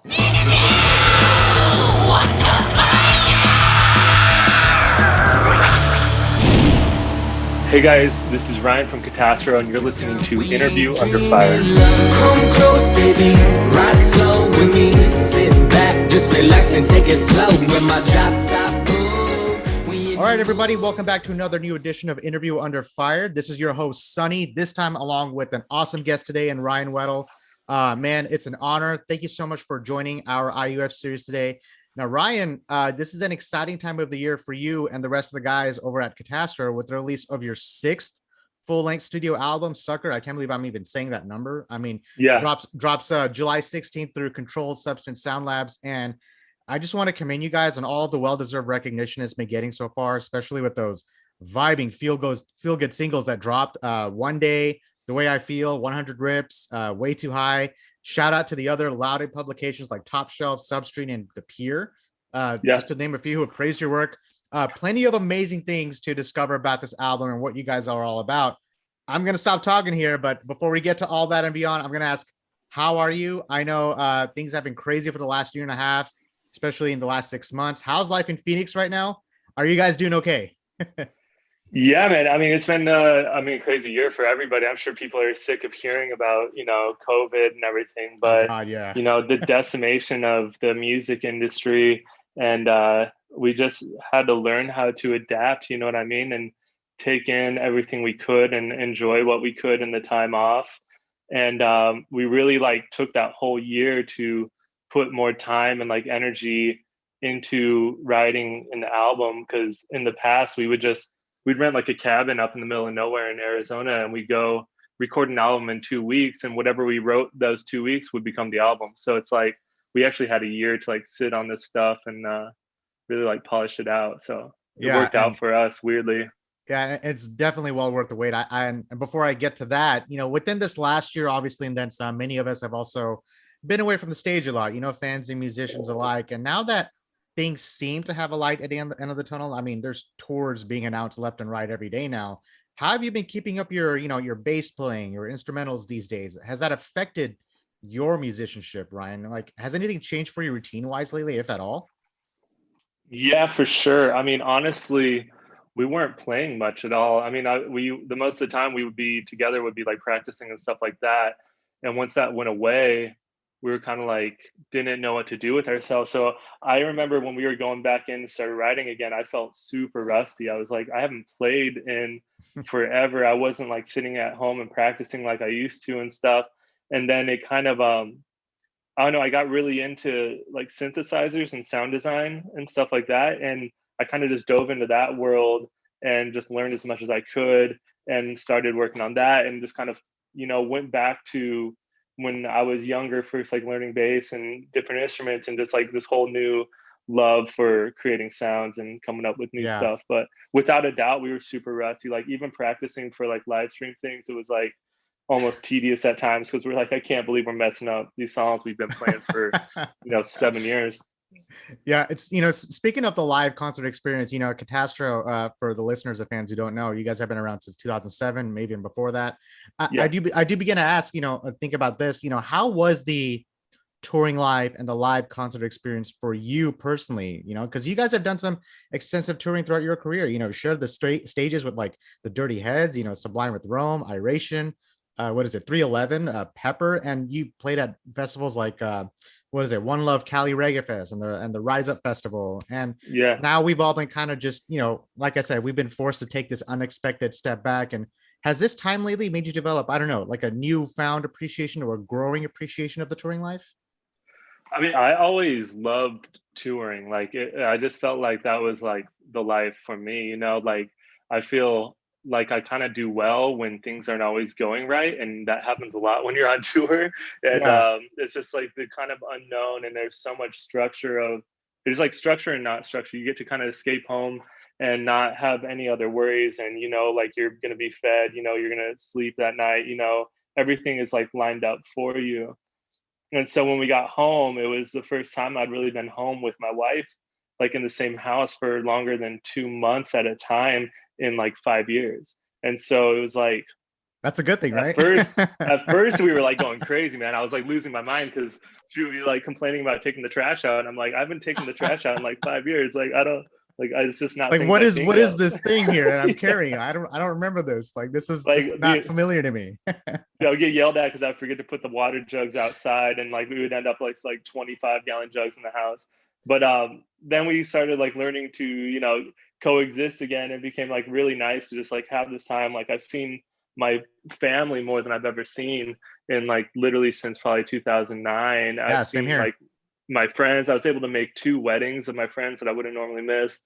Hey guys, this is Ryan from Katastro, and you're listening to Interview Under Fire. Come close, baby. Ride slow with me. Sit back, just relax and take it slow with my drop top. All right, everybody, welcome back to another new edition of Interview Under Fire. This is your host, Sunny, this time along with an awesome guest today, and Ryan Weddle. Man, it's an honor. Thank you so much for joining our IUF series today. Now, Ryan, this is an exciting time of the year for you and the rest of the guys over at Katastro with the release of your sixth full-length studio album, Sucker. I can't believe I'm even saying that number. I mean, Yeah, drops July 16th through Controlled Substance Sound Labs, and I just want to commend you guys on all of the well-deserved recognition it's been getting so far, especially with those vibing feel-good singles that dropped. One Day, The Way I Feel, 100 Rips, Way Too High. Shout out to the other lauded publications like Top Shelf, Substream, and The Peer, yeah. just to name a few who have praised your work. Plenty of amazing things to discover about this album and what you guys are all about. I'm going to stop talking here, but before we get to all that and beyond, I'm going to ask, how are you? I know things have been crazy for the last year and a half, especially in the last 6 months. How's life in Phoenix right now? Are you guys doing okay? Yeah, man. I mean, it's been a crazy year for everybody. I'm sure people are sick of hearing about, COVID and everything, Oh but God, yeah. the decimation of the music industry, and we just had to learn how to adapt, you know what I mean, and take in everything we could and enjoy what we could in the time off. And we really like took that whole year to put more time and like energy into writing an album, because in the past we'd rent like a cabin up in the middle of nowhere in Arizona, and we'd go record an album in 2 weeks, and whatever we wrote those 2 weeks would become the album. So it's like we actually had a year to like sit on this stuff and really like polish it out. So it Yeah, worked out and for us weirdly. yeah, it's definitely well worth the wait. And before I get to that, within this last year, obviously, and then some, many of us have also been away from the stage a lot, fans and musicians alike. And now that things seem to have a light at the end of the tunnel, I mean, there's tours being announced left and right every day now. How have you been keeping up your bass playing, your instrumentals these days? Has that affected your musicianship, Ryan? Like, has anything changed for you routine wise lately, if at all? Yeah, for sure. I mean, honestly, we weren't playing much at all. I mean, we the most of the time we would be together would be like practicing and stuff like that. And once that went away, we were kind of like didn't know what to do with ourselves. So I remember when we were going back in and started writing again, I felt super rusty. I was like, I haven't played in forever. I wasn't like sitting at home and practicing like I used to and stuff. And then it kind of I don't know, I got really into like synthesizers and sound design and stuff like that. And I kind of just dove into that world and just learned as much as I could and started working on that, and just kind of, went back to when I was younger, first like learning bass and different instruments, and just like this whole new love for creating sounds and coming up with new Yeah. stuff. But without a doubt, we were super rusty. Like even practicing for like live stream things, it was like almost tedious at times, because we're like, I can't believe we're messing up these songs we've been playing for 7 years. Yeah, it's speaking of the live concert experience, Catastro, for the listeners of fans who don't know, you guys have been around since 2007, maybe even before that. I Yeah. do begin to ask, think about this, how was the touring live and the live concert experience for you personally? Because you guys have done some extensive touring throughout your career. Shared the straight stages with like the Dirty Heads, Sublime with Rome, Iration, what is it, 311, Pepper, and you played at festivals like what is it, One Love Cali Reggae Fest and the Rise Up Festival. And Yeah. now we've all been kind of just, like I said, we've been forced to take this unexpected step back. And has this time lately made you develop, I don't know, like a newfound appreciation or a growing appreciation of the touring life? I mean, I always loved touring. Like, I just felt like that was like the life for me, like I feel like I kind of do well when things aren't always going right. And that happens a lot when you're on tour. And Yeah. it's just like the kind of unknown. And there's so much there's like structure and not structure. You get to kind of escape home and not have any other worries. And, like you're going to be fed, you're going to sleep that night, everything is like lined up for you. And so when we got home, it was the first time I'd really been home with my wife, like in the same house for longer than 2 months at a time in like 5 years. And so it was like That's a good thing, At right? first, at first we were like going crazy, man. I was like losing my mind because she would be like complaining about taking the trash out, and I'm like, I've been taking the trash out in like 5 years. Like I don't like it's just not Like things what I is think what is of. this thing here that I'm Yeah. carrying? I don't remember this. Like this is Like not me, familiar to me. I would get yelled at because I forget to put the water jugs outside, and like we would end up like 25-gallon jugs in the house. But then we started like learning to coexist again. It became like really nice to just like have this time. Like I've seen my family more than I've ever seen in like literally since probably 2009. Yeah, I've same seen here. like my friends. I was able to make two weddings of my friends that I would have normally missed,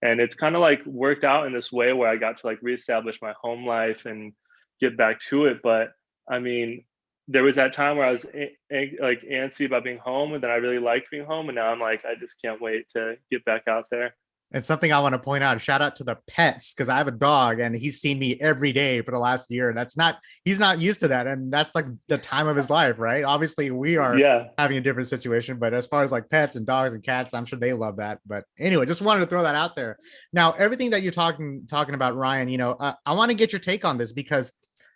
and it's kind of like worked out in this way where I got to like reestablish my home life and get back to it. But I mean, there was that time where I was like antsy about being home, and then I really liked being home, and now I'm like, I just can't wait to get back out there. And something I want to point out, shout out to the pets, because I have a dog and he's seen me every day for the last year. And he's not used to that. And that's like the time of his life, right? Obviously, we are Yeah, having a different situation, but as far as like pets and dogs and cats, I'm sure they love that. But anyway, just wanted to throw that out there. Now, everything that you're talking about, Ryan, I want to get your take on this because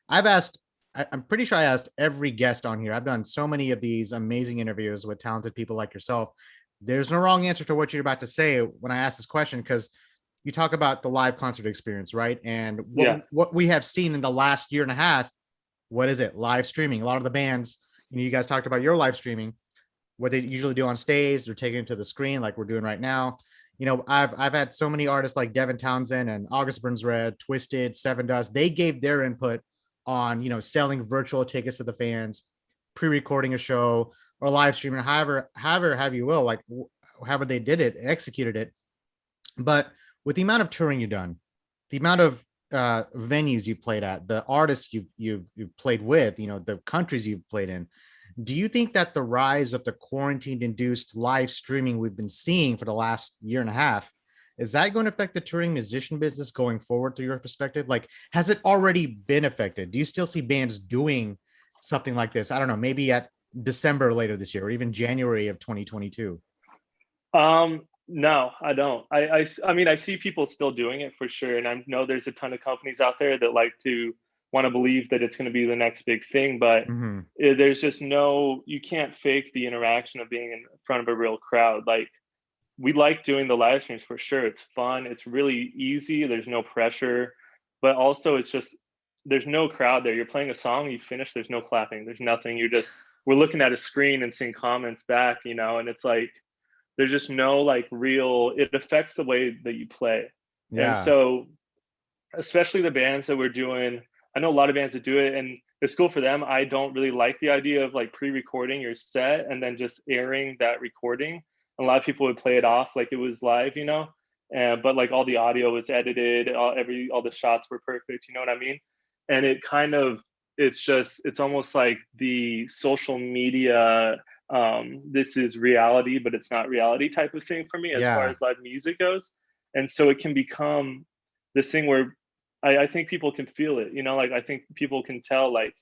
I've asked, I'm pretty sure I asked every guest on here. I've done so many of these amazing interviews with talented people like yourself. There's no wrong answer to what you're about to say when I ask this question, because you talk about the live concert experience, right? And yeah, what we have seen in the last year and a half, what is it? Live streaming. A lot of the bands, you guys talked about your live streaming, what they usually do on stage, they're taking it to the screen like we're doing right now. I've had so many artists like Devin Townsend and August Burns Red, Twisted, Seven Dust. They gave their input on selling virtual tickets to the fans, pre-recording a show, or live streaming, however have you will, like however they did it, executed it. But with the amount of touring you've done, the amount of venues you played at, the artists you've played with, the countries you've played in, do you think that the rise of the quarantine-induced live streaming we've been seeing for the last year and a half, is that going to affect the touring musician business going forward through your perspective? Like, has it already been affected? Do you still see bands doing something like this? I don't know, maybe at December later this year, or even January of 2022? no, I don't. I mean, I see people still doing it for sure, and I know there's a ton of companies out there that like to want to believe that it's going to be the next big thing, but Mm-hmm. there's just no, you can't fake the interaction of being in front of a real crowd. Like we like doing the live streams for sure. It's fun. It's really easy. There's no pressure, but also it's just there's no crowd there. You're playing a song, you finish. There's no clapping. There's nothing. You're just we're looking at a screen and seeing comments back, and it's like there's just no like real. It affects the way that you play, and Yeah. so especially the bands that we're doing. I know a lot of bands that do it, and it's cool for them. I don't really like the idea of like pre-recording your set and then just airing that recording. A lot of people would play it off like it was live. But like all the audio was edited, all the shots were perfect. You know what I mean? And it kind of it's almost like the social media. This is reality, but it's not reality type of thing for me as far Yeah. as live music goes. And so it can become this thing where I think people can feel it. Like I think people can tell like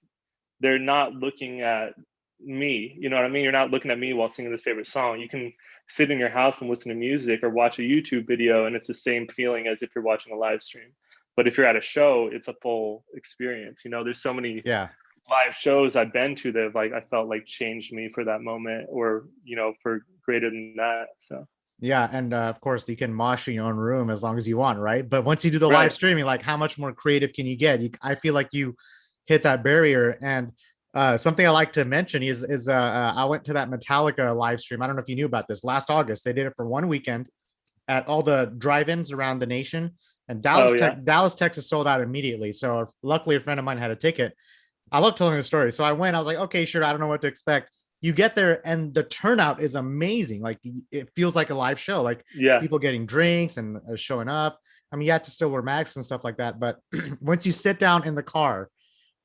they're not looking at me. You know what I mean? You're not looking at me while singing this favorite song. You can sit in your house and listen to music or watch a YouTube video, and it's the same feeling as if you're watching a live stream. But if you're at a show, it's a full experience. There's so many Yeah. live shows I've been to that like I felt like changed me for that moment, or for greater than that. So Yeah, and of course you can mosh in your own room as long as you want, right? But once you do the live right. streaming, like how much more creative can you get? I feel like you hit that barrier. And something I like to mention is I went to that Metallica live stream. I don't know if you knew about this. Last August, they did it for one weekend at all the drive-ins around the nation, and Oh yeah. Dallas, Texas sold out immediately. So luckily, a friend of mine had a ticket. I love telling the story. So I went. I was like, okay, sure. I don't know what to expect. You get there, and the turnout is amazing. Like it feels like a live show. Like Yeah. people getting drinks and showing up. I mean, you have to still wear masks and stuff like that. But once you sit down in the car,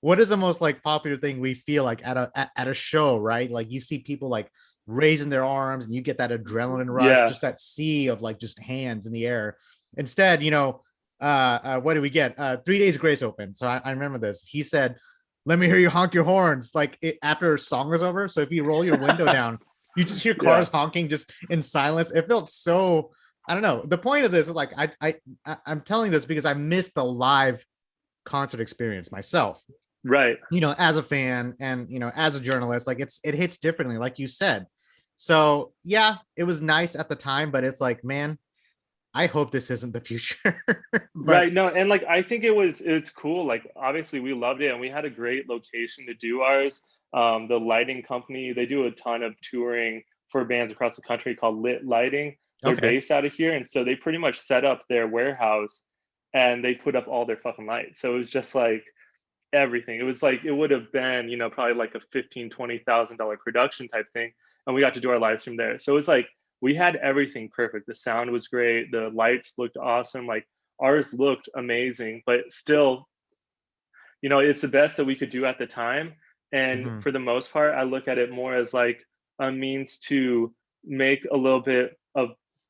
what is the most like popular thing we feel like at a show, right? Like you see people like raising their arms, and you get that adrenaline rush, Yeah. just that sea of like just hands in the air. Instead, what do we get? 3 Days Grace open. So I remember this. He said, "Let me hear you honk your horns," like after a song was over. So if you roll your window down, you just hear Yeah. cars honking just in silence. It felt so, I don't know. The point of this is like I'm telling this because I missed the live concert experience myself. Right. as a fan and as a journalist, like it hits differently, like you said. So yeah, it was nice at the time, but it's like, man, I hope this isn't the future. But Right. No, and like I think it's cool. Like obviously we loved it and we had a great location to do ours. The lighting company, they do a ton of touring for bands across the country called Lit Lighting. They're okay. based out of here. And so they pretty much set up their warehouse and they put up all their fucking lights. So it was just like everything. It was like it would have been, probably like a 15, $20,000 production type thing. And we got to do our live stream there. So it was like we had everything perfect. The sound was great, the lights looked awesome, like ours looked amazing, but still, it's the best that we could do at the time. And Mhm. for the most part, I look at it more as like a means to make a little bit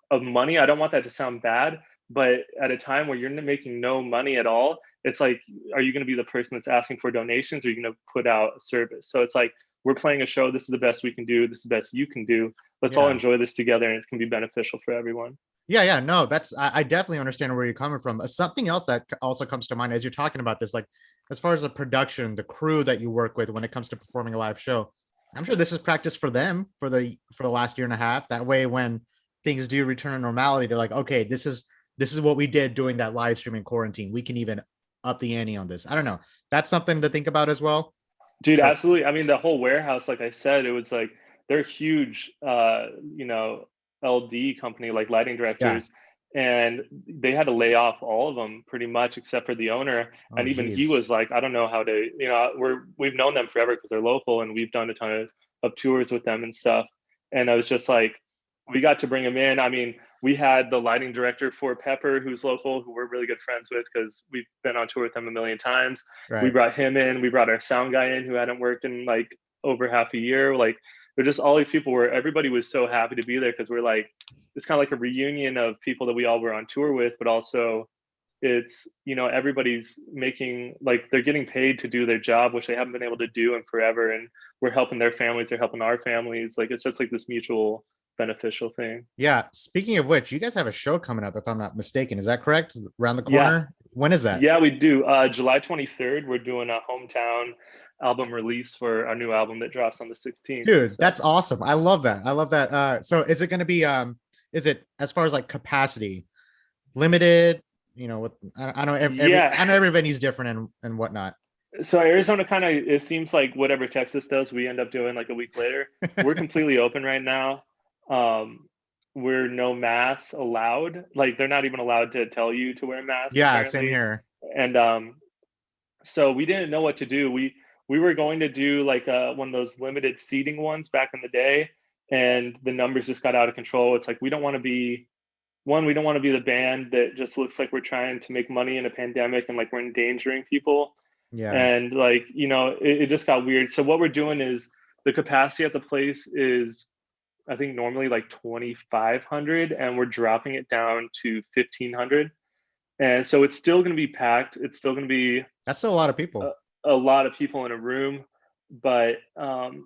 of money. I don't want that to sound bad, but at a time where you're making no money at all, it's like, are you going to be the person that's asking for donations, or are you going to put out a service? So it's like, we're playing a show. This is the best we can do. This is the best you can do. Let's all Yeah. enjoy this together, and it can be beneficial for everyone. Yeah, no, that's I definitely understand where you're coming from. Something else that also comes to mind as you're talking about this, like as far as the production, the crew that you work with when it comes to performing a live show, I'm sure this is practice for them for the last year and a half. That way, when things do return to normality, they're like, okay, this is what we did during that live streaming quarantine. We can even up the ante on this. I don't know. That's something to think about as well. Dude, So absolutely. I mean, the whole warehouse, like I said, it was like they're huge, LD company, like lighting yeah. directors, and they had to lay off all of them pretty much, except for the owner. Oh And even he geez. was like, I don't know how to, we've known them forever because they're local, and we've done a ton of tours with them and stuff. And I was just like, we got to bring him in. I mean, we had the lighting director for Pepper, who's local, who we're really good friends with because we've been on tour with them a million times. We Right. brought him in. We brought our sound guy in who hadn't worked in like over half a year. Like, they're just all these people where everybody was so happy to be there because we're like, it's kind of like a reunion of people that we all were on tour with, but also it's, everybody's making, like, they're getting paid to do their job, which they haven't been able to do in forever. And we're helping their families, they're helping our families. Like, it's just like this mutual beneficial thing. Yeah. Speaking of which, you guys have a show coming up, if I'm not mistaken. Is that correct? Around the Yeah. corner? When is that? Yeah, we do. July 23rd, we're doing a hometown album release for our new album that drops on the 16th. Dude, So that's awesome. I love that. I love that. So is it going to be is it, as far as like capacity, limited, what I know I know yeah. every venue's different and whatnot. So Arizona kind of, it seems like whatever Texas does, we end up doing like a week later. We're completely open right now. Um, we're no masks allowed. Like, they're not even allowed to tell you to wear masks Yeah, same apparently. here. And so we didn't know what to do. We were going to do like one of those limited seating ones back in the day, and the numbers just got out of control. It's like, we don't want to be we don't want to be the band that just looks like we're trying to make money in a pandemic and like we're endangering people. Yeah. And like, it just got weird. So what we're doing is, the capacity at the place is, I think, normally like 2,500, and we're dropping it down to 1,500. And so it's still going to be packed. It's still going to be That's still a lot of a, people. a lot of people in a room, but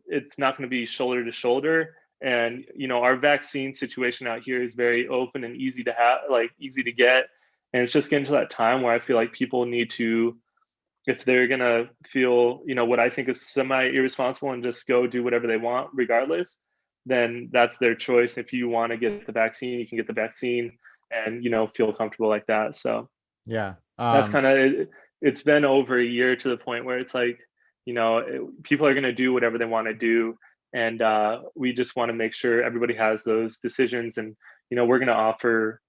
it's not going to be shoulder to shoulder. And our vaccine situation out here is very open and easy to have, like easy to get. And it's just getting to that time where I feel like people need to, if they're gonna feel, what I think is semi irresponsible and just go do whatever they want regardless, then that's their choice. If you want to get the vaccine, you can get the vaccine and feel comfortable like that. So Yeah. that's kind of, it's been over a year to the point where it's like, people are gonna do whatever they want to do, and we just want to make sure everybody has those decisions. And we're gonna offer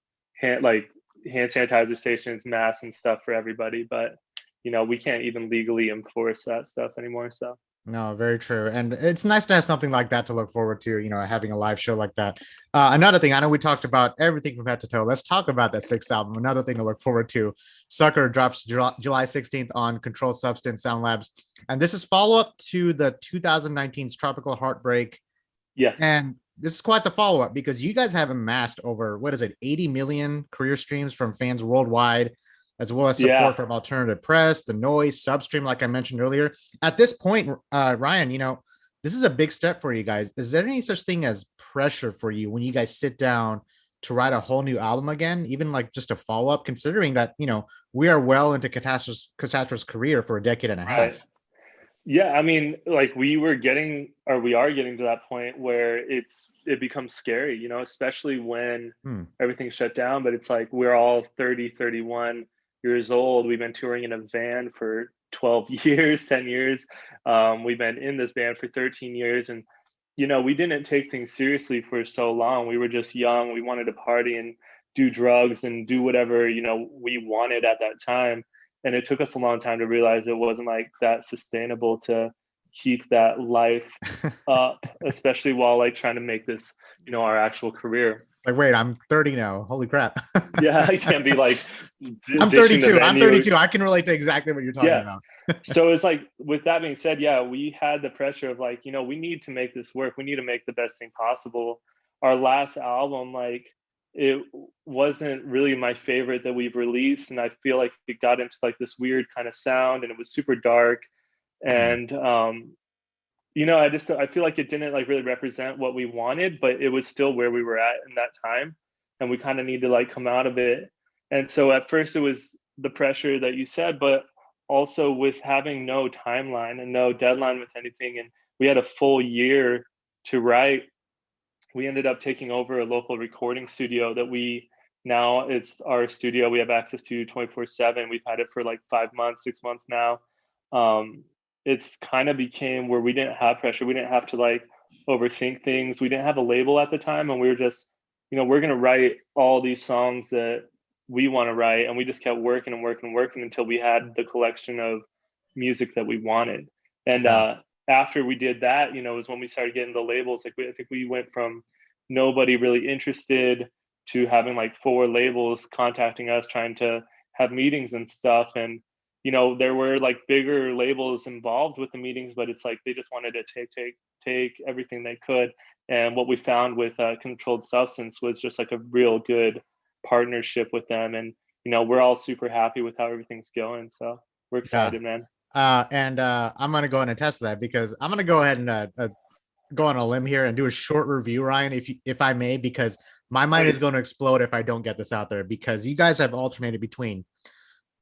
like hand sanitizer stations, masks, and stuff for everybody, but we can't even legally enforce that stuff anymore. So No, very true. And it's nice to have something like that to look forward to, having a live show like that. Another thing, I know we talked about everything from head to toe. Let's talk about that sixth album. Another thing to look forward to. Sucker drops July 16th on Controlled Substance Sound Labs. And this is follow up to the 2019's Tropical Heartbreak. yes. And this is quite the follow up because you guys have amassed over, what is it, 80 million career streams from fans worldwide, as well as support Yeah. from alternative press, the noise, substream, like I mentioned earlier. At this point, Ryan, this is a big step for you guys. Is there any such thing as pressure for you when you guys sit down to write a whole new album again, even like just a follow up, considering that, we are well into Catastro's career for a decade and a Right. half? Yeah, I mean, like we were getting, or we are getting to that point where it becomes scary, you know, especially when Hmm. everything's shut down. But it's like we're all 30, 31 years old. We've been touring in a van for 12 years, 10 years. We've been in this band for 13 years. And, you know, we didn't take things seriously for so long. We were just young. We wanted to party and do drugs and do whatever, you know, we wanted at that time. And it took us a long time to realize it wasn't like that sustainable to keep that life up, especially while like trying to make this, you know, our actual career. Like, wait, I'm 30 now. Holy crap. Yeah, I can't be like I'm ditching the 32. I'm venue. 32. I can relate to exactly what you're talking Yeah. about. So it's like, with that being said, yeah, we had the pressure of like, you know, we need to make this work. We need to make the best thing possible. Our last album, like, it wasn't really my favorite that we've released. And I feel like it got into like this weird kind of sound and it was super dark. Hmm. And you know, I feel like it didn't like really represent what we wanted, but it was still where we were at in that time, and we kind of need to like come out of it. And so at first it was the pressure that you said, but also with having no timeline and no deadline with anything, and we had a full year to write. We ended up taking over a local recording studio that we now it's our studio we have access to 24/7. We've had it for like 5 months, 6 months now. um, it's kind of became where we didn't have pressure. We didn't have to like overthink things. We didn't have a label at the time, and we were just, you know, we're going to write all these songs that we want to write, and we just kept working and working and working until we had the collection of music that we wanted. And Yeah. after we did that, you know, is when we started getting the labels. Like I think we went from nobody really interested to having like four labels contacting us, trying to have meetings and stuff. And you know, there were like bigger labels involved with the meetings, but it's like they just wanted to take everything they could. And what we found with Controlled Substance was just like a real good partnership with them. And you know, we're all super happy with how everything's going. So we're Yeah. excited, man. And I'm gonna go ahead and attest to that because I'm gonna go ahead and go on a limb here and do a short review, Ryan, if I may, because my mind is Please. going to explode if I don't get this out there. Because you guys have alternated between,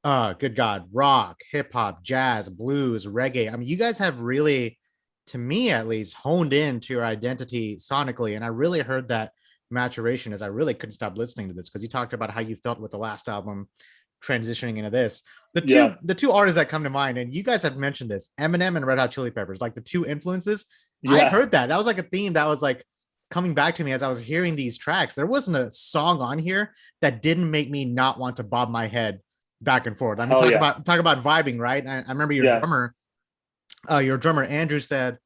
good God, rock, hip hop, jazz, blues, reggae. I mean, you guys have really, to me at least, honed in to your identity sonically, and I really heard that maturation as I really couldn't stop listening to this because you talked about how you felt with the last album transitioning into this. Yeah. The two artists that come to mind, and you guys have mentioned this, Eminem and Red Hot Chili Peppers, like the two influences. I Yeah. heard that. That was like a theme that was like coming back to me as I was hearing these tracks. There wasn't a song on here that didn't make me not want to bob my head back and forth. I mean, Hell yeah. talk about vibing, right? I remember Yeah. your drummer Andrew said,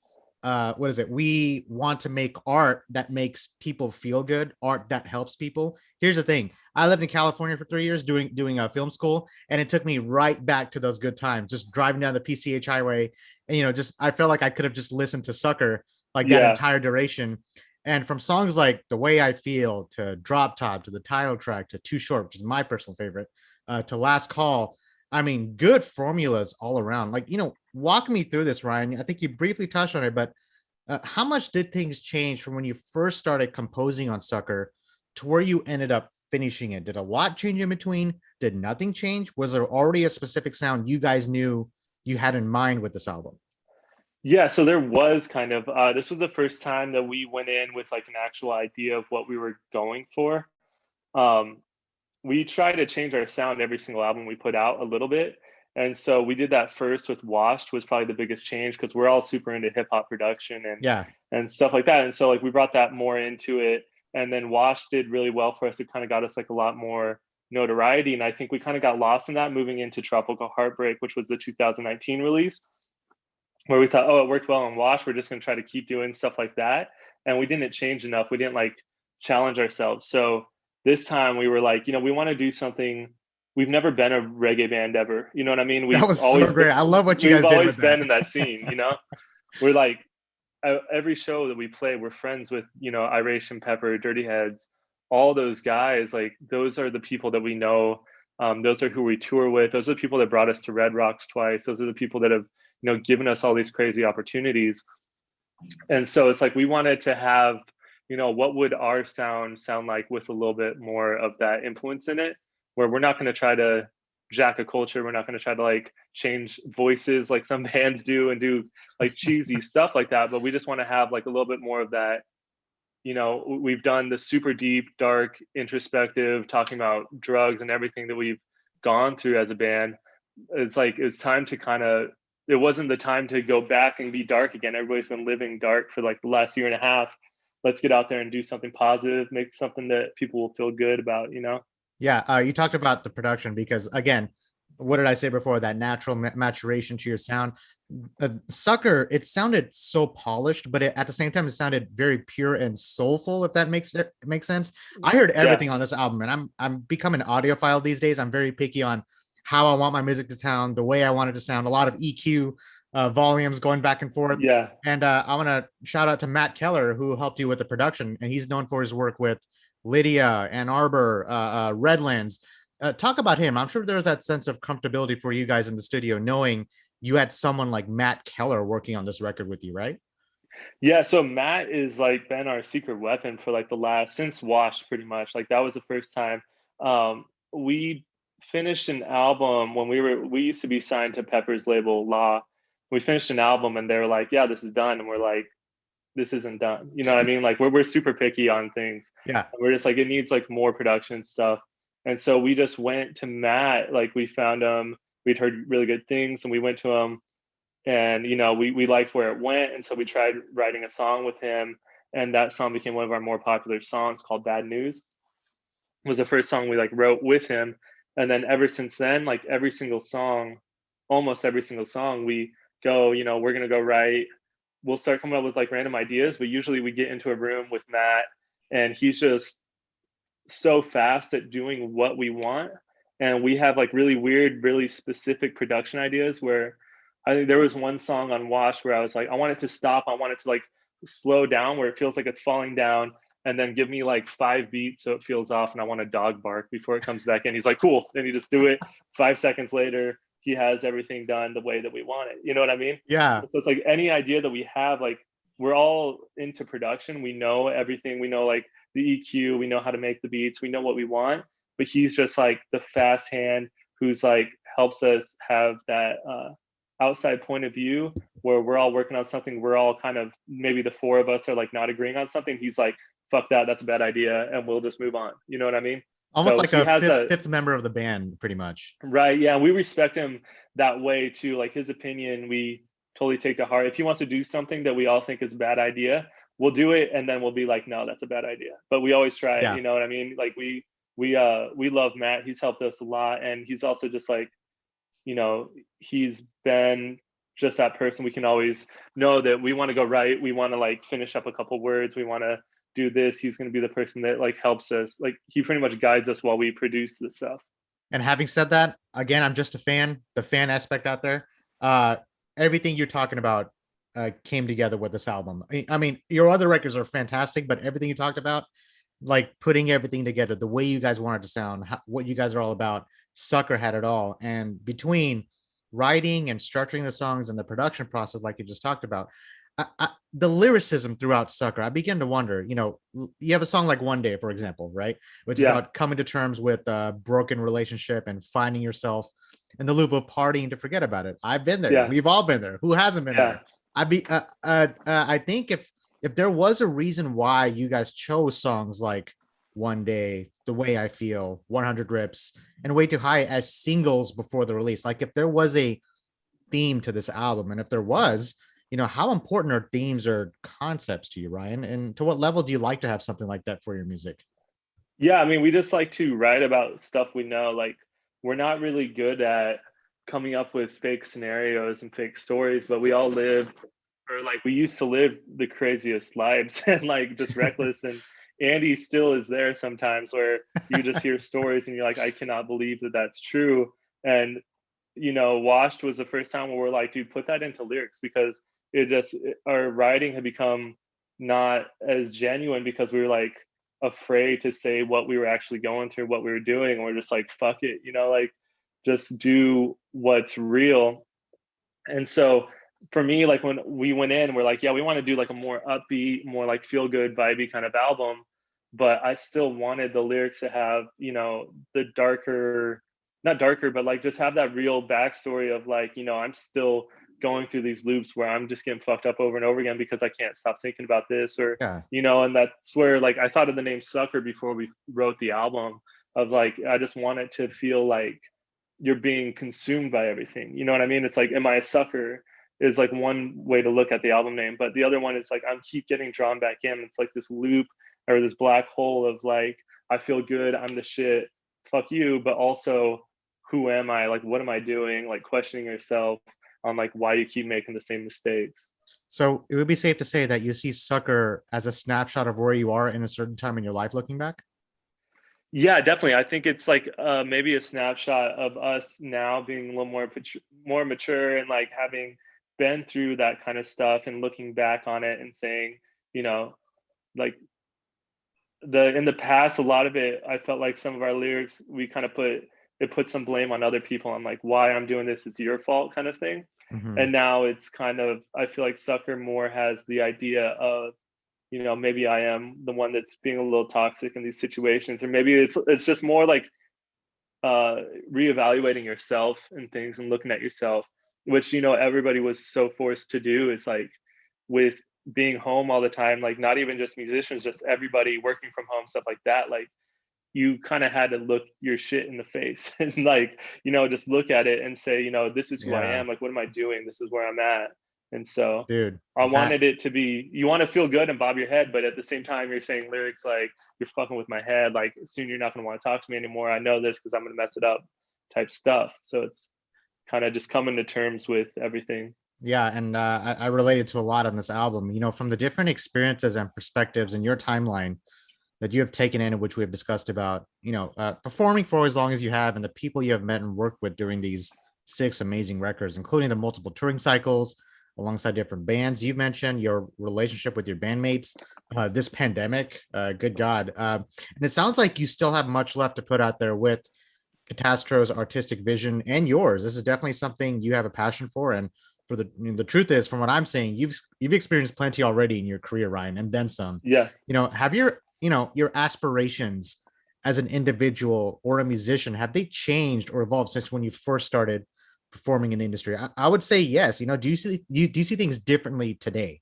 what is it? We want to make art that makes people feel good, art that helps people. Here's the thing: I lived in California for 3 years doing a film school, and it took me right back to those good times. Just driving down the PCH highway, and just I felt like I could have just listened to Sucker like that Yeah. entire duration. And from songs like The Way I Feel to Drop Top to the title track to Too Short, which is my personal favorite, to Last Call. I mean, good formulas all around. Like, walk me through this, Ryan. I think you briefly touched on it, but how much did things change from when you first started composing on Sucker to where you ended up finishing it? Did a lot change in between? Did nothing change? Was there already a specific sound you guys knew you had in mind with this album? Yeah, so there was kind of this was the first time that we went in with like an actual idea of what we were going for. Um, we try to change our sound every single album we put out a little bit. And so we did that first with Washed was probably the biggest change because we're all super into hip hop production Yeah. and stuff like that. And so like we brought that more into it. And then Washed did really well for us. It kind of got us like a lot more notoriety. And I think we kind of got lost in that moving into Tropical Heartbreak, which was the 2019 release, where we thought, oh, it worked well on Wash. We're just going to try to keep doing stuff like that. And we didn't change enough. We didn't like challenge ourselves. So this time we were like, you know, we want to do something. We've never been a reggae band ever. You know what I mean? That was so great. I love what you We've guys did always with that. been in that scene, you know? We're like every show that we play, we're friends with, you know, Iration Pepper, Dirty Heads, all those guys. Like those are the people that we know. Those are who we tour with. Those are the people that brought us to Red Rocks twice. Those are the people that have, you know, given us all these crazy opportunities. And so it's like we wanted to have, you know, what would our sound like with a little bit more of that influence in it, where we're not going to try to jack of culture. We're not going to try to like change voices like some bands do and do like cheesy stuff like that. But we just want to have like a little bit more of that. We've done the super deep, dark, introspective, talking about drugs and everything that we've gone through as a band. It's like it's time to kind of. It wasn't the time to go back and be dark again. Everybody's been living dark for like the last year and a half. Let's get out there and do something positive, make something that people will feel good about. Yeah, you talked about the production because again, what did I say before? That natural maturation to your sound. Sucker, it sounded so polished, but at the same time, it sounded very pure and soulful. If that makes sense. I heard Yeah, everything on this album, and I'm becoming an audiophile these days. I'm very picky on how I want my music to sound, the way I want it to sound. A lot of EQ, volumes going back and forth. yeah. And I want to shout out to Matt Keller, who helped you with the production, and he's known for his work with Lydia, Ann Arbor, Redlands. Talk about him. I'm sure there was that sense of comfortability for you guys in the studio, knowing you had someone like Matt Keller working on this record with you, right? Yeah, so Matt is like been our secret weapon for like the last since Washed pretty much. Like that was the first time. We finished an album when we used to be signed to Pepper's label Law. We finished an album and they were like, "Yeah, this is done." And we're like, "This isn't done." You know what I mean? Like we're super picky on things. Yeah. And we're just like it needs like more production stuff. And so we just went to Matt, like we found him, we'd heard really good things and we went to him and we liked where it went, and so we tried writing a song with him, and that song became one of our more popular songs called Bad News. It was the first song we like wrote with him, and then ever since then, like every single song, almost every single song, we go, we're gonna go write. We'll start coming up with like random ideas, but usually we get into a room with Matt, and he's just so fast at doing what we want, and we have like really weird, really specific production ideas where I think there was one song on Wash where I was like, I want it to stop, I want it to like slow down where it feels like it's falling down, and then give me like 5 beats so it feels off, and I want a dog bark before it comes back in. He's like, cool, and you just do it. 5 seconds later, he has everything done the way that we want it. You know what I mean? Yeah. So it's like any idea that we have, like we're all into production. We know everything. We know like the EQ. We know how to make the beats. We know what we want. But he's just like the fast hand who's like helps us have that outside point of view where we're all working on something. We're all kind of maybe the four of us are like not agreeing on something. He's like, fuck that, that's a bad idea, and we'll just move on. You know what I mean? Almost So like he a has fifth member of the band, pretty much. right. Yeah, we respect him that way too. Like his opinion, we totally take to heart. If he wants to do something that we all think is a bad idea, we'll do it, and then we'll be like, no, that's a bad idea. But we always try it. Yeah. You know what I mean? Like we love Matt. He's helped us a lot, and he's also just like, he's been just that person we can always know that we want to go right. We want to like finish up a couple words. We want to do this. He's going to be the person that like helps us. Like he pretty much guides us while we produce this stuff. And having said that, again, I'm just a fan, the fan aspect out there. Uh, Everything you're talking about came together with this album. I mean, your other records are fantastic, but everything you talked about, like putting everything together, the way you guys want it to sound, what you guys are all about, Sucker had it all. And between writing and structuring the songs and the production process, like you just talked about, the lyricism throughout Sucker, I begin to wonder, you have a song like One Day, for example, right? Which is Yeah. about coming to terms with a broken relationship and finding yourself in the loop of partying to forget about it. I've been there. Yeah. We've all been there. Who hasn't been Yeah. there? I think if there was a reason why you guys chose songs like One Day, The Way I Feel, 100 Rips, and Way Too High as singles before the release, like if there was a theme to this album, and if there was, how important are themes or concepts to you, Ryan? And to what level do you like to have something like that for your music? Yeah, I mean, we just like to write about stuff we know. Like, we're not really good at coming up with fake scenarios and fake stories, but we all live, or like we used to live the craziest lives and like just reckless. And Andy still is there sometimes where you just hear stories and you're like, I cannot believe that that's true. And, Washed was the first time where we're like, dude, put that into lyrics, because our writing had become not as genuine because we were like afraid to say what we were actually going through, what we were doing. And we're just like, fuck it, like just do what's real. And so for me, like when we went in, we're like, yeah, we want to do like a more upbeat, more like feel good, vibey kind of album. But I still wanted the lyrics to have, the darker not darker, but like just have that real backstory of like, I'm still going through these loops where I'm just getting fucked up over and over again because I can't stop thinking about this, or Yeah. and that's where like I thought of the name Sucker before we wrote the album, of like I just want it to feel like you're being consumed by everything. You know what I mean? It's like, am I a sucker? Is like one way to look at the album name, but the other one is like I'm keep getting drawn back in. It's like this loop or this black hole of like I feel good, I'm the shit, fuck you, but also who am I? Like what am I doing? Like questioning yourself on like why you keep making the same mistakes. So it would be safe to say that you see Sucker as a snapshot of where you are in a certain time in your life looking back. Yeah, definitely. I think it's like maybe a snapshot of us now being a little more mature and like having been through that kind of stuff and looking back on it and saying, you know, like the in the past, a lot of it, I felt like some of our lyrics, we kind of put some blame on other people on like why I'm doing this, it's your fault kind of thing. Hmm. And now it's kind of, I feel like Sucker more has the idea of, maybe I am the one that's being a little toxic in these situations, or maybe it's just more like uh reevaluating yourself and things and looking at yourself, which everybody was so forced to do. It's like with being home all the time, like not even just musicians, just everybody working from home, stuff like that, like you kind of had to look your shit in the face and like just look at it and say, this is who I Yeah, am, like what am I doing, this is where I'm at. And so dude. I That wanted it to be, you want to feel good and bob your head, but at the same time you're saying lyrics like you're fucking with my head, like soon you're not going to want to talk to me anymore, I know this because I'm going to mess it up type stuff. So it's kind of just coming to terms with everything. Yeah, and I related to a lot on this album. From the different experiences and perspectives in your timeline that you have taken in, which we have discussed about, performing for as long as you have, and the people you have met and worked with during these 6 amazing records, including the multiple touring cycles alongside different bands. You mentioned your relationship with your bandmates, this pandemic, good God. And it sounds like you still have much left to put out there with Katastro's artistic vision and yours. This is definitely something you have a passion for. And for the truth is, from what I'm saying, you've experienced plenty already in your career, Ryan, and then some. Yeah. Have your aspirations as an individual or a musician, have they changed or evolved since when you first started performing in the industry? I would say yes. Do you see things differently today?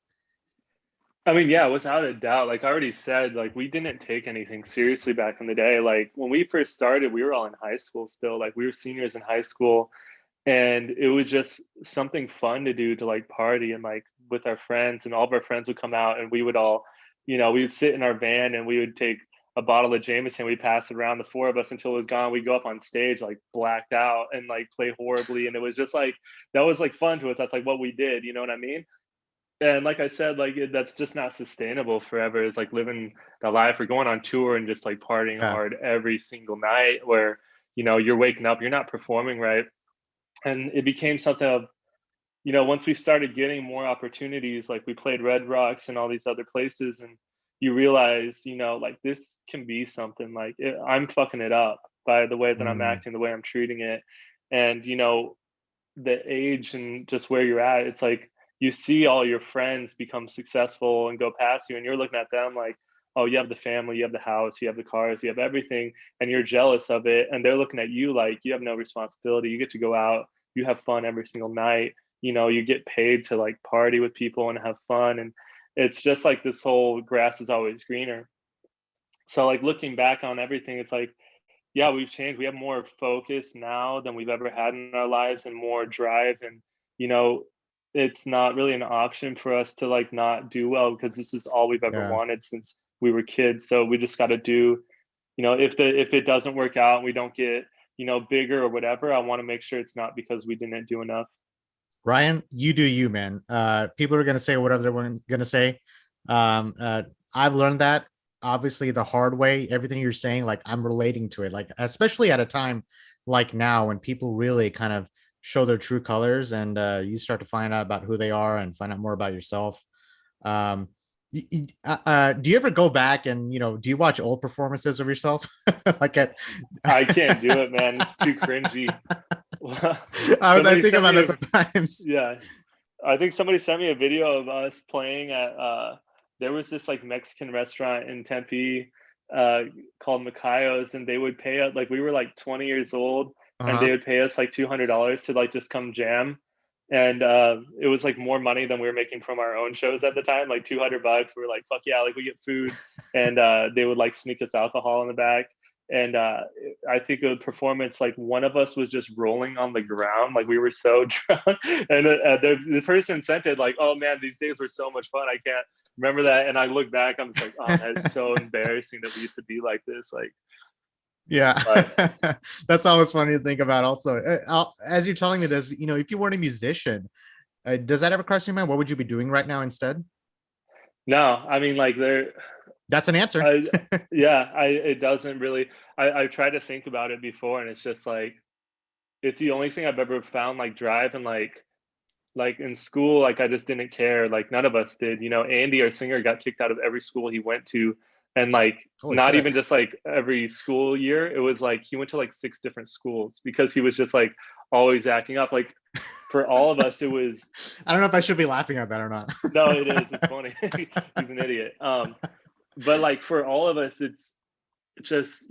I mean, yeah, without a doubt. Like I already said, like we didn't take anything seriously back in the day. Like when we first started, we were all in high school still. Like we were seniors in high school, and it was just something fun to do, to like party and like with our friends, and all of our friends would come out and we would all, we would sit in our van and we would take a bottle of Jameson, we'd pass it around, the four of us, until it was gone. We'd go up on stage like blacked out and like play horribly. And it was just like that was like fun to us. That's like what we did, you know what I mean? And like I said, like that's just not sustainable forever. Is like living the life or going on tour and just like partying Yeah, hard every single night where you're waking up, you're not performing right. And it became something of, once we started getting more opportunities, like we played Red Rocks and all these other places, and you realize, like this can be something, like I'm fucking it up by the way that I'm mm, acting, the way I'm treating it. And the age and just where you're at, it's like you see all your friends become successful and go past you, and you're looking at them like, oh, you have the family, you have the house, you have the cars, you have everything, and you're jealous of it. And they're looking at you like you have no responsibility. You get to go out, you have fun every single night. You get paid to like party with people and have fun. And it's just like this whole grass is always greener. So like looking back on everything, it's like, yeah, we've changed. We have more focus now than we've ever had in our lives, and more drive. And, you know, it's not really an option for us to like not do well, because this is all we've ever yeah. wanted since we were kids. So we just got to do, if it doesn't work out and we don't get, bigger or whatever, I want to make sure it's not because we didn't do enough. Ryan, you do you, man. People are gonna say whatever they're gonna say. Um, uh, I've learned that obviously the hard way. Everything you're saying, like I'm relating to it. Like especially at a time like now when people really kind of show their true colors, and you start to find out about who they are and find out more about yourself. Um, do you ever go back and do you watch old performances of yourself? like at I can't do it, man. It's too cringy. I Somebody think sent about me that a sometimes. Yeah, I think somebody sent me a video of us playing at there was this like Mexican restaurant in Tempe uh called Macayo's, and they would pay us, like we were like 20 years old, and Uh-huh. they would pay us like $200 to like just come jam. And it was like more money than we were making from our own shows at the time, like $200. We were like, fuck yeah, like we get food. And they would like sneak us alcohol in the back. And I think a performance, like one of us was just rolling on the ground, like we were so drunk. And the person sent it like, oh man, these days were so much fun, I can't remember that. And I look back, I'm just like, oh, that's so embarrassing that we used to be like this. Like, Yeah, but that's always funny to think about. Also, as you're telling me this, if you weren't a musician, does that ever cross your mind? What would you be doing right now instead? no, I mean, like there, That's an answer. I, yeah, it doesn't really, I've tried to think about it before, and it's just like, it's the only thing I've ever found like drive. And like in school, like I just didn't care. Like none of us did. Andy, our singer, got kicked out of every school he went to, and like Holy not shit. even just like every school year. It was like he went to like 6 different schools because he was just like always acting up. Like for all of us, it was I don't know if I should be laughing at that or not. no, it is. It's funny. He's an idiot. But like for all of us, it's just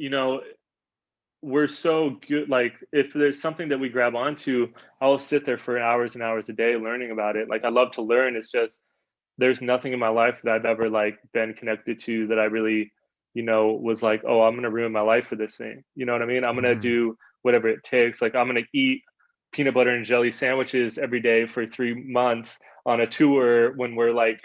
we're so good. Like if there's something that we grab onto, I'll sit there for hours and hours a day learning about it. Like I love to learn. It's just there's nothing in my life that I've ever like been connected to that I really was like, oh, I'm gonna ruin my life for this thing. You know what I mean? I'm gonna Mhm. do whatever it takes. Like I'm gonna eat peanut butter and jelly sandwiches every day for 3 months on a tour when we're like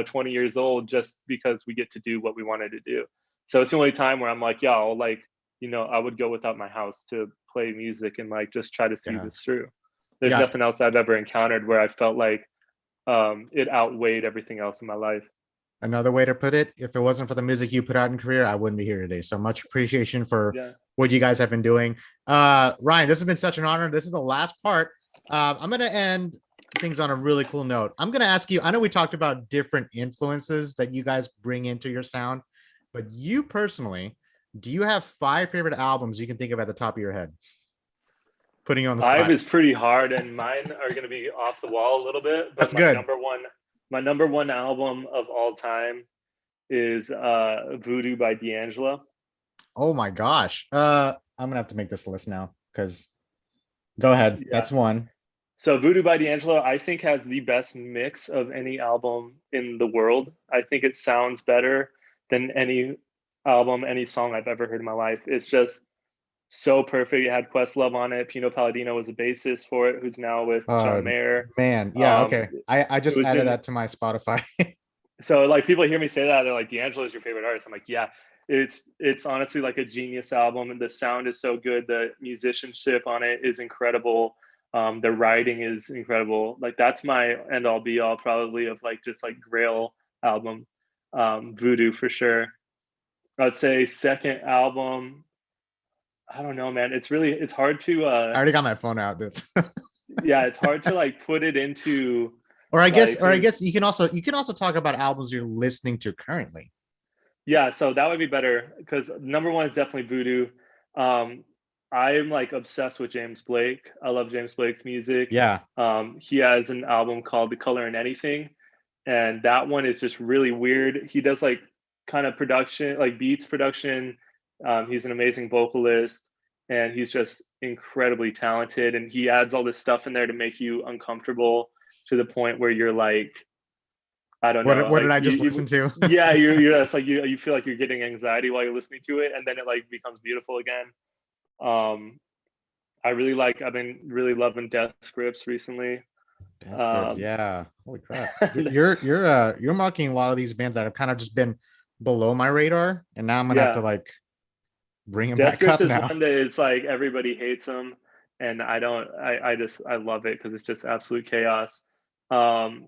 20 years old, just because we get to do what we wanted to do. So it's the only time where I'm like, yeah, I'll like I would go without my house to play music and like just try to see Yeah. this through. There's Yeah. nothing else I've ever encountered where I felt like it outweighed everything else in my life. Another way to put it, if it wasn't for the music you put out in career, I wouldn't be here today. So much appreciation for Yeah. what you guys have been doing. Ryan, this has been such an honor. This is the last part. I'm going to end things on a really cool note. I'm going to ask you, I know we talked about different influences that you guys bring into your sound, but you personally, do you have 5 favorite albums you can think of at the top of your head? Putting you on the Five spot. is pretty hard, and mine are going to be off the wall a little bit. But That's good. my number one album of all time is Voodoo by D'Angelo. Oh my gosh. I'm gonna have to make this list now because go ahead. Yeah. That's one. So Voodoo by D'Angelo, I think, has the best mix of any album in the world. I think it sounds better than any album, any song I've ever heard in my life. It's just so perfect. It had Questlove on it. Pino Palladino was a bassist for it, who's now with Uh John Mayer. Man, yeah, Um, okay. I it just was added in that to my Spotify. So like people hear me say that, they're like, D'Angelo is your favorite artist. I'm like, yeah, it's honestly like a genius album, and the sound is so good. The musicianship on it is incredible. The writing is incredible. Like that's my end all be all probably of like just like Grail album, Voodoo for sure. I'd say second album. I don't know, man. It's hard to I already got my phone out, dude. yeah, it's hard to like put it into or like I guess you can also talk about albums you're listening to currently. yeah, so that would be better because number one is definitely Voodoo. Um, I'm like obsessed with James Blake. I love James Blake's music. Yeah. He has an album called The Color in Anything, and that one is just really weird. He does like kind of production, like beats production. He's an amazing vocalist, and he's just incredibly talented. And he adds all this stuff in there to make you uncomfortable to the point where you're like, I don't know, What did like I just listen to? yeah, you're just like you feel like you're getting anxiety while you're listening to it, and then it like becomes beautiful again. Um, I've been really loving Death Grips recently. Death Grips, Um, yeah. Holy crap. You're mocking a lot of these bands that have kind of just been below my radar, and now I'm gonna have to yeah, like bring them Death back Grips up is now. one that it's like everybody hates them, and I love it because it's just absolute chaos. Um,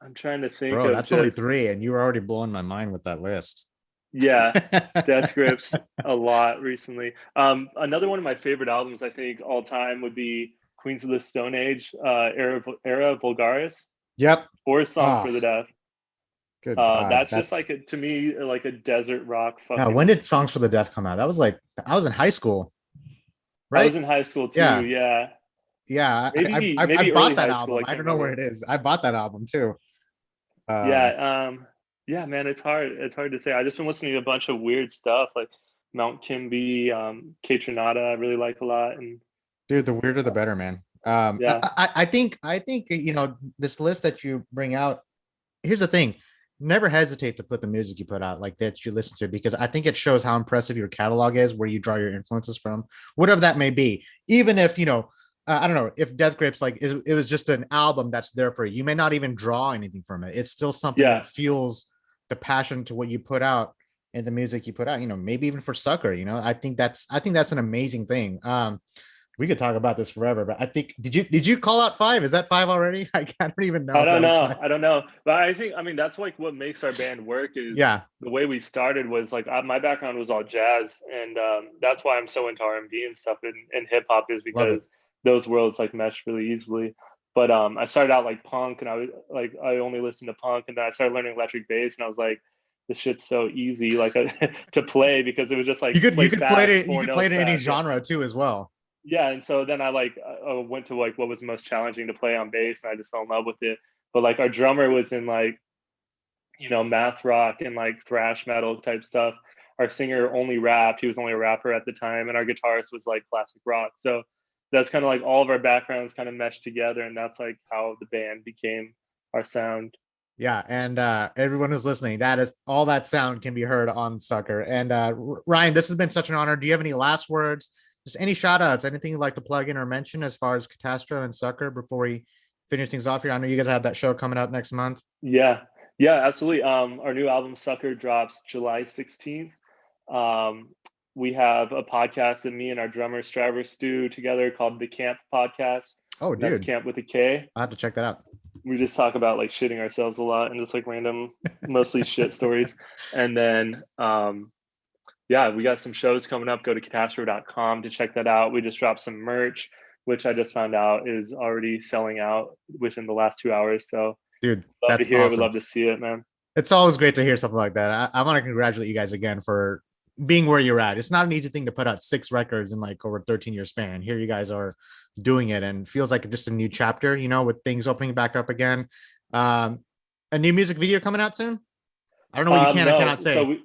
I'm trying to think Bro, of that's only just 3, and you were already blowing my mind with that list. yeah, Death Grips a lot recently. Another one of my favorite albums, I think, all time would be Queens of the Stone Age, Era Vulgaris, Yep. or Songs Oh, for the Deaf. good God. That's just like to me like a desert rock Now, when fucking. did Songs for the Deaf come out? That was like I was in high school, I was right? in high school too. Yeah. Yeah, Yeah. I maybe early bought that high school. album. I I can't don't know where remember. it is. I bought that album too. Uh Yeah, yeah, man, it's hard. It's hard to say. I just been listening to a bunch of weird stuff. Like Mount Kimby, K Tronada, I really like a lot. And Dude, the weirder the better, man. yeah, I think this list that you bring out. Here's the thing: never hesitate to put the music you put out like that you listen to, because I think it shows how impressive your catalog is, where you draw your influences from, whatever that may be. Even if I don't know, if Death Grips it was just an album that's there for you. You may not even draw anything from it. It's still something yeah. that fuels the passion to what you put out and the music you put out. Maybe even for Sucker. I think that's an amazing thing. We could talk about this forever, but I think did you call out 5? Is that 5 already? I don't even know. I If don't that was know. 5. I don't know. But I mean, that's like what makes our band work is Yeah, the way we started was like my background was all jazz. And that's why I'm so into R&B and stuff and hip hop is love it. because those worlds like mesh really easily. But I started out like punk and I only listened to punk. And then I started learning electric bass and I was like, this shit's so easy like to play because it was just like You play could play fast, it. You four could play notes it in any fast. Yeah. genre too, as well. Yeah, and so then I went to like what was the most challenging to play on bass, and I just fell in love with it. But like our drummer was in like math rock and like thrash metal type stuff. Our singer only rapped; he was only a rapper at the time, and our guitarist was like classic rock. So that's kind of like all of our backgrounds kind of meshed together, and that's like how the band became our sound. Yeah, and everyone who's listening, that is all that sound can be heard on Sucker. And Ryan, this has been such an honor. Do you have any last words? Just any shout outs, anything you'd like to plug in or mention as far as Katastro and Sucker before we finish things off here? I know you guys have that show coming up next month. Yeah, yeah, absolutely. Our new album "Sucker" drops July 16th. Um, we have a podcast that me and our drummer Stravers do together called the Camp Podcast, Oh, and that's dude, Camp with a K. I'll have to check that out. We just talk about like shitting ourselves a lot and just like random, mostly shit stories. And then, yeah, we got some shows coming up. Go to katastro.com to check that out. We just dropped some merch, which I just found out is already selling out within the last 2 hours. So Dude, love to that's hear it. Would awesome. love to see it, man. It's always great to hear something like that. I want to congratulate you guys again for being where you're at. It's not an easy thing to put out 6 records in like over a 13-year span. Here you guys are doing it, and feels like just a new chapter, with things opening back up again. A new music video coming out soon. I don't know what you can and No, cannot so say. we,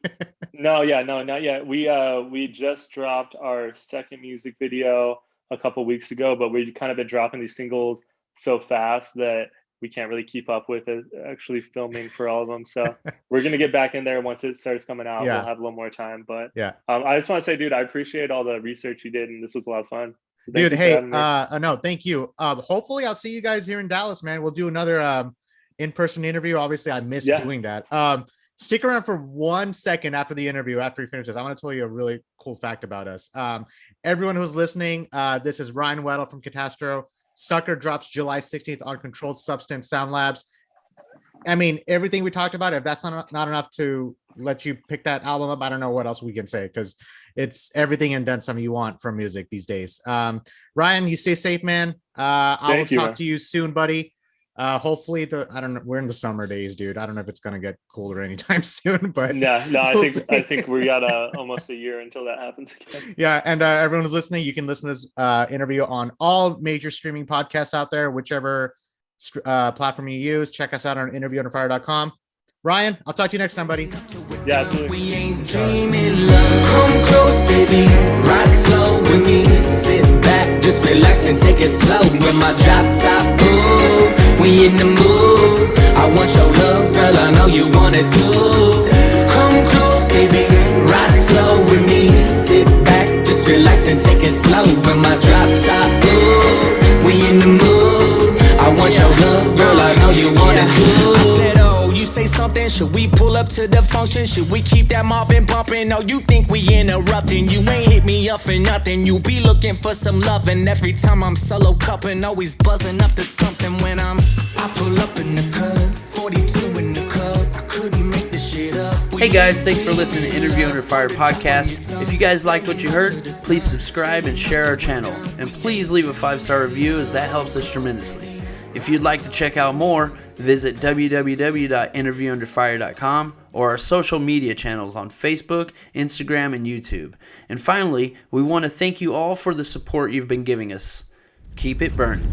no, yeah, no, not yet. We just dropped our second music video a couple weeks ago, but we've kind of been dropping these singles so fast that we can't really keep up with it, actually filming for all of them. So we're gonna get back in there once it starts coming out. We'll Yeah, have a little more time, but yeah. I just want to say, dude, I appreciate all the research you did, and this was a lot of fun. So thank Dude, you for hey, having me. no, thank you. Hopefully I'll see you guys here in Dallas, man. We'll do another in-person interview. Obviously, I miss Yeah, doing that. Stick around for 1 second after the interview, after he finishes. I want to tell you a really cool fact about us. Everyone who's listening, this is Ryan Weddle from Katastro. Sucker drops July 16th on Controlled Substance Sound Labs. I mean, everything we talked about, if that's not enough to let you pick that album up, I don't know what else we can say, because it's everything and then some you want from music these days. Ryan, you stay safe, man. I will thank you, talk man. to you soon, buddy. Hopefully I don't know, we're in the summer days, dude. I don't know if it's gonna get colder anytime soon, but Yeah, no, we'll I see. think we got almost a year until that happens again. Yeah, and everyone who's listening, you can listen to this interview on all major streaming podcasts out there, whichever platform you use. Check us out on interviewunderfire.com. Ryan, I'll talk to you next time, buddy. Yeah, absolutely. We ain't dreaming love. Come close, baby. Ride slow with me. Sit back, just relax and take it slow. With my drop top, ooh, we in the mood. I want your love, girl. I know you want it too. So come close, baby. Ride slow with me. Sit back, just relax and take it slow. With my drop top, ooh, we in the mood. I want your love, girl. I know you want it too. I said, oh, you say something? Should we pull up to the function? Should we keep that Marvin bumping? No, you think we interrupting? You ain't hit me up for nothing. You be looking for some loving. Every time I'm solo cupping, always buzzing up to something. When I pull up in the club, 42 in the club. I couldn't make this shit up. Hey guys, thanks for listening to Interview Under Fire podcast. If you guys liked what you heard, please subscribe and share our channel. And please leave a 5-star review, as that helps us tremendously. If you'd like to check out more, visit www.interviewunderfire.com or our social media channels on Facebook, Instagram, and YouTube. And finally, we want to thank you all for the support you've been giving us. Keep it burning.